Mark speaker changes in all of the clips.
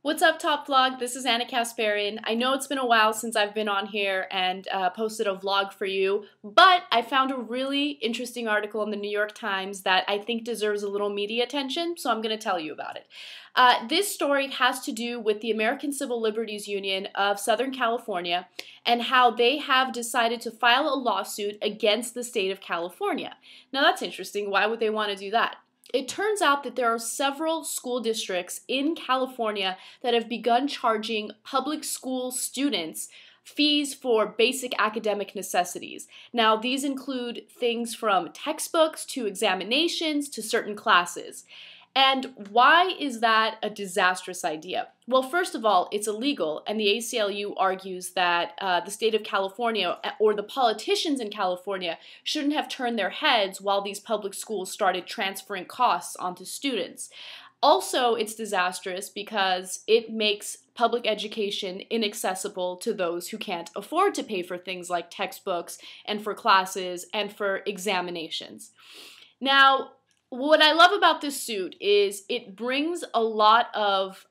Speaker 1: What's up, Top Vlog? This is Anna Kasparian. I know it's been a while since I've been on here and posted a vlog for you, but I found a really interesting article in the New York Times that I think deserves a little media attention, so I'm going to tell you about it. This story has to do with the American Civil Liberties Union of Southern California and how they have decided to file a lawsuit against the state of California. Now that's interesting. Why would they want to do that? It turns out that there are several school districts in California that have begun charging public school students fees for basic academic necessities. Now, these include things from textbooks to examinations to certain classes. And why is that a disastrous idea? Well, first of all, it's illegal, and the ACLU argues that the state of California or the politicians in California shouldn't have turned their heads while these public schools started transferring costs onto students. Also, it's disastrous because it makes public education inaccessible to those who can't afford to pay for things like textbooks and for classes and for examinations. Now, what I love about this suit is it brings a lot of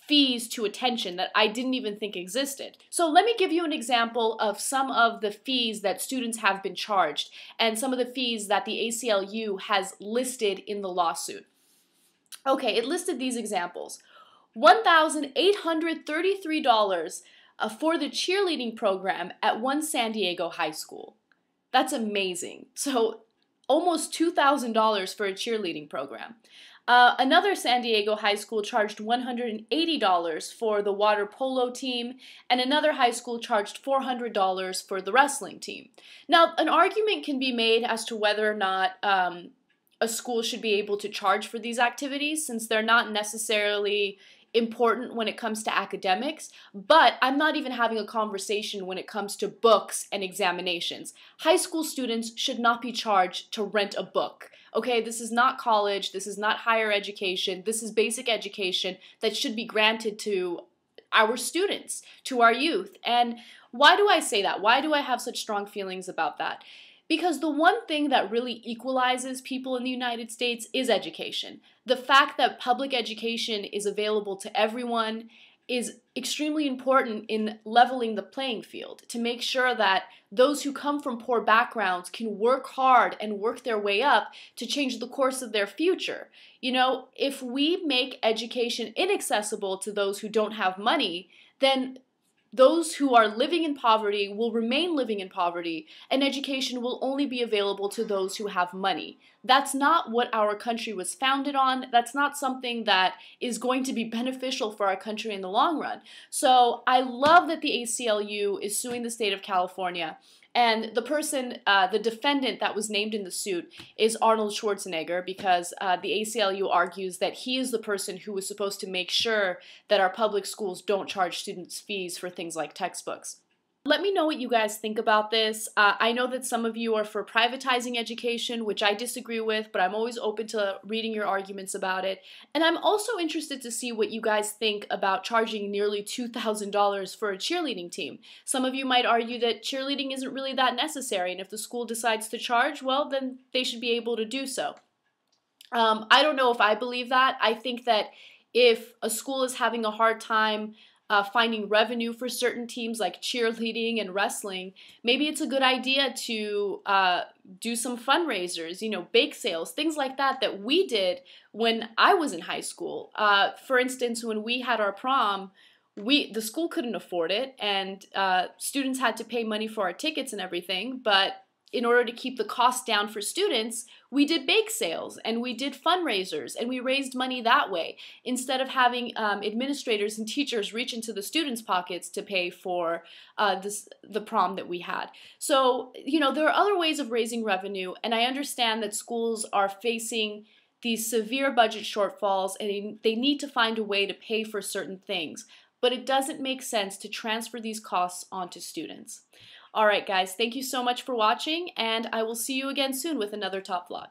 Speaker 1: fees to attention that I didn't even think existed. So let me give you an example of some of the fees that students have been charged and some of the fees that the ACLU has listed in the lawsuit. Okay, it listed these examples. $1,833 for the cheerleading program at one San Diego high school. That's amazing. So almost $2,000 for a cheerleading program. Another San Diego high school charged $180 for the water polo team, and another high school charged $400 for the wrestling team. Now, an argument can be made as to whether or not a school should be able to charge for these activities, since they're not necessarily important when it comes to academics, but I'm not even having a conversation when it comes to books and examinations. High school students should not be charged to rent a book. Okay, this is not college, this is not higher education, this is basic education that should be granted to our students, to our youth. And why do I say that? Why do I have such strong feelings about that? Because the one thing that really equalizes people in the United States is education. The fact that public education is available to everyone is extremely important in leveling the playing field, to make sure that those who come from poor backgrounds can work hard and work their way up to change the course of their future. You know, if we make education inaccessible to those who don't have money, then those who are living in poverty will remain living in poverty, and education will only be available to those who have money. That's not what our country was founded on. That's not something that is going to be beneficial for our country in the long run. So I love that the ACLU is suing the state of California. And the person, the defendant that was named in the suit is Arnold Schwarzenegger, because the ACLU argues that he is the person who was supposed to make sure that our public schools don't charge students fees for things like textbooks. Let me know what you guys think about this. I know that some of you are for privatizing education, which I disagree with, but I'm always open to reading your arguments about it. And I'm also interested to see what you guys think about charging nearly $2,000 for a cheerleading team. Some of you might argue that cheerleading isn't really that necessary, and if the school decides to charge, well, then they should be able to do so. I don't know if I believe that. I think that if a school is having a hard time finding revenue for certain teams like cheerleading and wrestling, maybe it's a good idea to do some fundraisers, you know, bake sales, things like that that we did when I was in high school. For instance, when we had our prom, the school couldn't afford it, and students had to pay money for our tickets and everything, but in order to keep the cost down for students, we did bake sales and we did fundraisers and we raised money that way instead of having administrators and teachers reach into the students' pockets to pay for the prom that we had. So, you know, there are other ways of raising revenue, and I understand that schools are facing these severe budget shortfalls and they need to find a way to pay for certain things, but it doesn't make sense to transfer these costs onto students. Alright guys, thank you so much for watching, and I will see you again soon with another Top Vlog.